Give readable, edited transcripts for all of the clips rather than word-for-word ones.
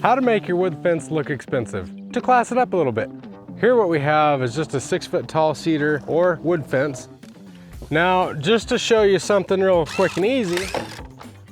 How to make your wood fence look expensive, to class it up a little bit. Here what we have is just a 6-foot tall cedar or wood fence. Now, just to show you something real quick and easy,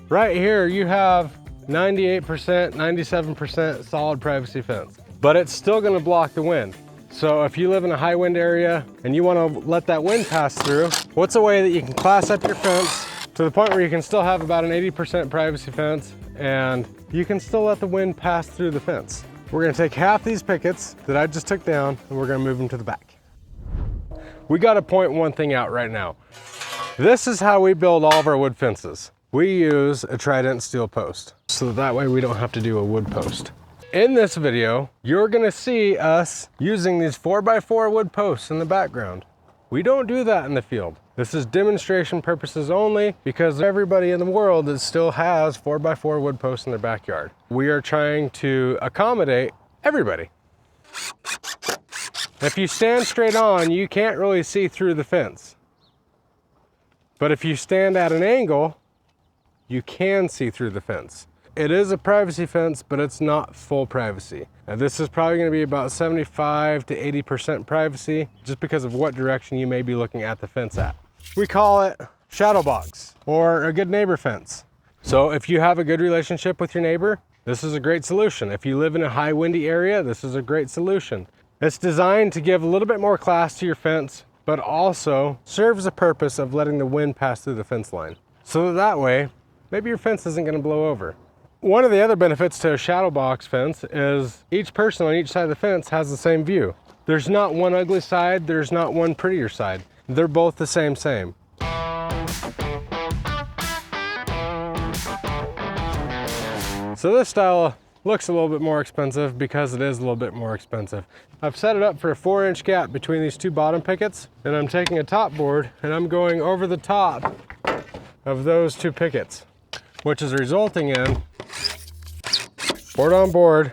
right here you have 98%, 97% solid privacy fence, but it's still gonna block the wind. So if you live in a high wind area and you wanna let that wind pass through, what's a way that you can class up your fence to the point where you can still have about an 80% privacy fence and you can still let the wind pass through the fence? We're gonna take half these pickets that I just took down and we're gonna move them to the back. We gotta point one thing out right now. This is how we build all of our wood fences. We use a Trident steel post, so that way we don't have to do a wood post. In this video, you're gonna see us using these 4x4 wood posts in the background. We don't do that in the field. This is demonstration purposes only because everybody in the world that still has 4x4 wood posts in their backyard. We are trying to accommodate everybody. If you stand straight on, you can't really see through the fence. But if you stand at an angle, you can see through the fence. It is a privacy fence, but it's not full privacy. Now, this is probably gonna be about 75 to 80% privacy, just because of what direction you may be looking at the fence at. We call it shadow box or a good neighbor fence. So if you have a good relationship with your neighbor, this is a great solution. If you live in a high windy area, this is a great solution. It's designed to give a little bit more class to your fence, but also serves the purpose of letting the wind pass through the fence line. So that way, maybe your fence isn't gonna blow over. One of the other benefits to a shadow box fence is each person on each side of the fence has the same view. There's not one ugly side, there's not one prettier side. They're both the same. So this style looks a little bit more expensive because it is a little bit more expensive. I've set it up for a 4-inch gap between these two bottom pickets, and I'm taking a top board and I'm going over the top of those two pickets, which is resulting in board on board,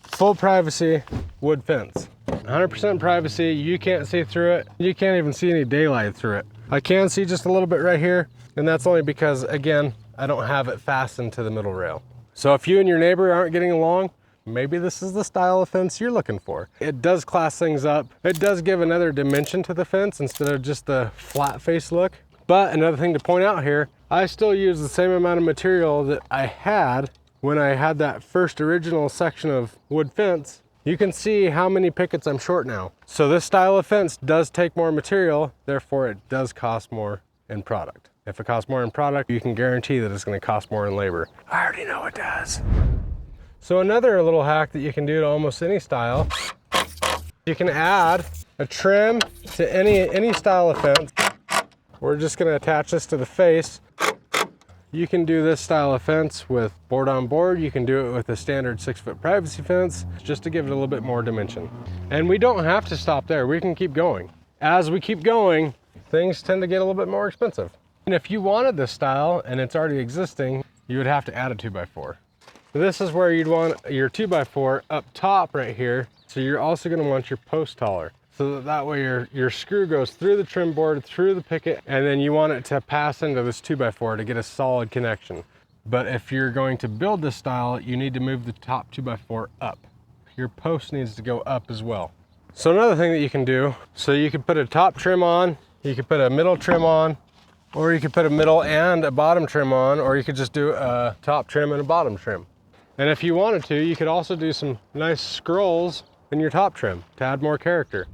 full privacy wood fence. 100% privacy, you can't see through it. You can't even see any daylight through it. I can see just a little bit right here, and that's only because, again, I don't have it fastened to the middle rail. So if you and your neighbor aren't getting along, maybe this is the style of fence you're looking for. It does class things up. It does give another dimension to the fence instead of just the flat face look. But another thing to point out here, I still use the same amount of material that I had when I had that first original section of wood fence. You can see how many pickets I'm short now. So this style of fence does take more material, therefore it does cost more in product. If it costs more in product, you can guarantee that it's gonna cost more in labor. I already know it does. So another little hack that you can do to almost any style, you can add a trim to any style of fence. We're just gonna attach this to the face. You can do this style of fence with board on board. You can do it with a standard 6-foot privacy fence, just to give it a little bit more dimension. And we don't have to stop there. We can keep going. As we keep going, things tend to get a little bit more expensive. And if you wanted this style and it's already existing, you would have to add a 2x4. So this is where you'd want your 2x4 up top right here. So you're also gonna want your post taller, so that way your screw goes through the trim board, through the picket, and then you want it to pass into this 2x4 to get a solid connection. But if you're going to build this style, you need to move the top 2x4 up. Your post needs to go up as well. So another thing that you can do, so you can put a top trim on, you can put a middle trim on, or you could put a middle and a bottom trim on, or you could just do a top trim and a bottom trim. And if you wanted to, you could also do some nice scrolls in your top trim to add more character.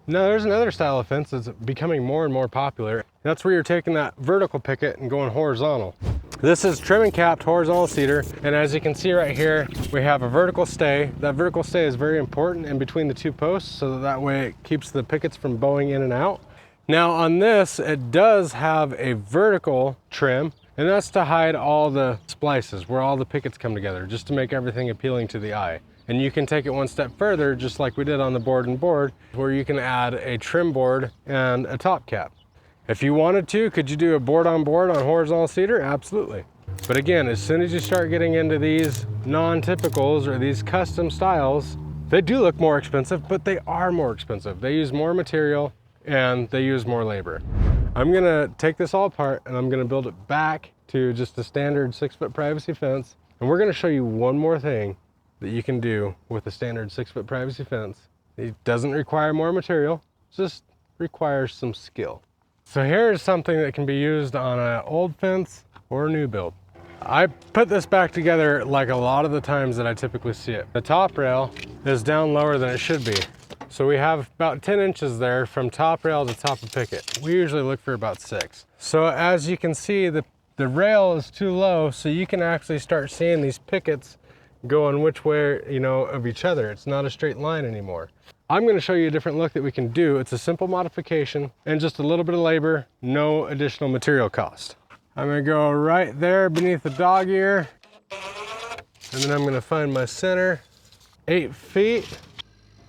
Now there's another style of fence that's becoming more and more popular. That's where you're taking that vertical picket and going horizontal. This is trim and capped horizontal cedar, and as you can see right here, we have a vertical stay. That vertical stay is very important in between the two posts, so that way it keeps the pickets from bowing in and out. Now on this, it does have a vertical trim, and that's to hide all the splices where all the pickets come together, just to make everything appealing to the eye. And you can take it one step further, just like we did on the board and board, where you can add a trim board and a top cap. If you wanted to, could you do a board on horizontal cedar? Absolutely. But again, as soon as you start getting into these non-typicals or these custom styles, they do look more expensive, but they are more expensive. They use more material and they use more labor. I'm gonna take this all apart and I'm gonna build it back to just a standard 6-foot privacy fence. And we're gonna show you one more thing that you can do with a standard 6-foot privacy fence. It doesn't require more material, just requires some skill. So here's something that can be used on an old fence or a new build. I put this back together like a lot of the times that I typically see it. The top rail is down lower than it should be. So we have about 10 inches there from top rail to top of picket. We usually look for about 6. So as you can see, the rail is too low, so you can actually start seeing these pickets going which way, you know, of each other. It's not a straight line anymore. I'm gonna show you a different look that we can do. It's a simple modification and just a little bit of labor, no additional material cost. I'm gonna go right there beneath the dog ear, and then I'm gonna find my center, 8 feet.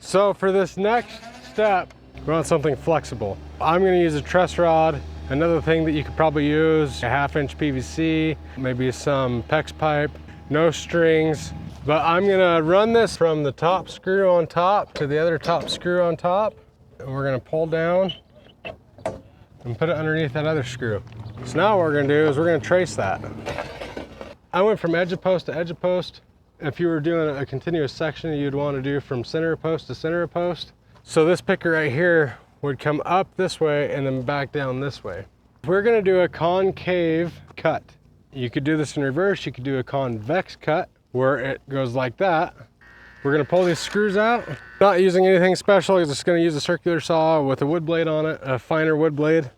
So for this next step, we want something flexible. I'm gonna use a truss rod. Another thing that you could probably use, a 1/2-inch PVC, maybe some PEX pipe, no strings. But I'm gonna run this from the top screw on top to the other top screw on top. And we're gonna pull down and put it underneath that other screw. So now what we're gonna do is we're gonna trace that. I went from edge of post to edge of post. If you were doing a continuous section, you'd wanna do from center of post to center of post. So this picker right here would come up this way and then back down this way. We're gonna do a concave cut. You could do this in reverse, you could do a convex cut, where it goes like that. We're gonna pull these screws out. Not using anything special, I'm just gonna use a circular saw with a wood blade on it, a finer wood blade.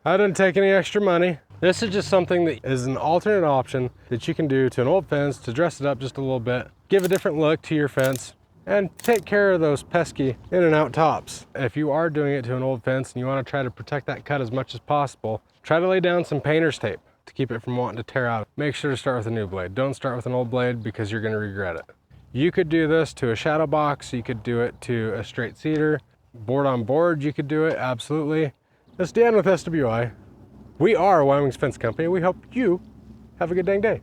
I didn't take any extra money. This is just something that is an alternate option that you can do to an old fence to dress it up just a little bit, give a different look to your fence, and take care of those pesky in and out tops. If you are doing it to an old fence and you want to try to protect that cut as much as possible, try to lay down some painter's tape to keep it from wanting to tear out. Make sure to start with a new blade. Don't start with an old blade because you're going to regret it. You could do this to a shadow box, you could do it to a straight cedar, board on board you could do it, absolutely. It's Dan with SWI. We are Wyoming's Fence Company. We hope you have a good dang day.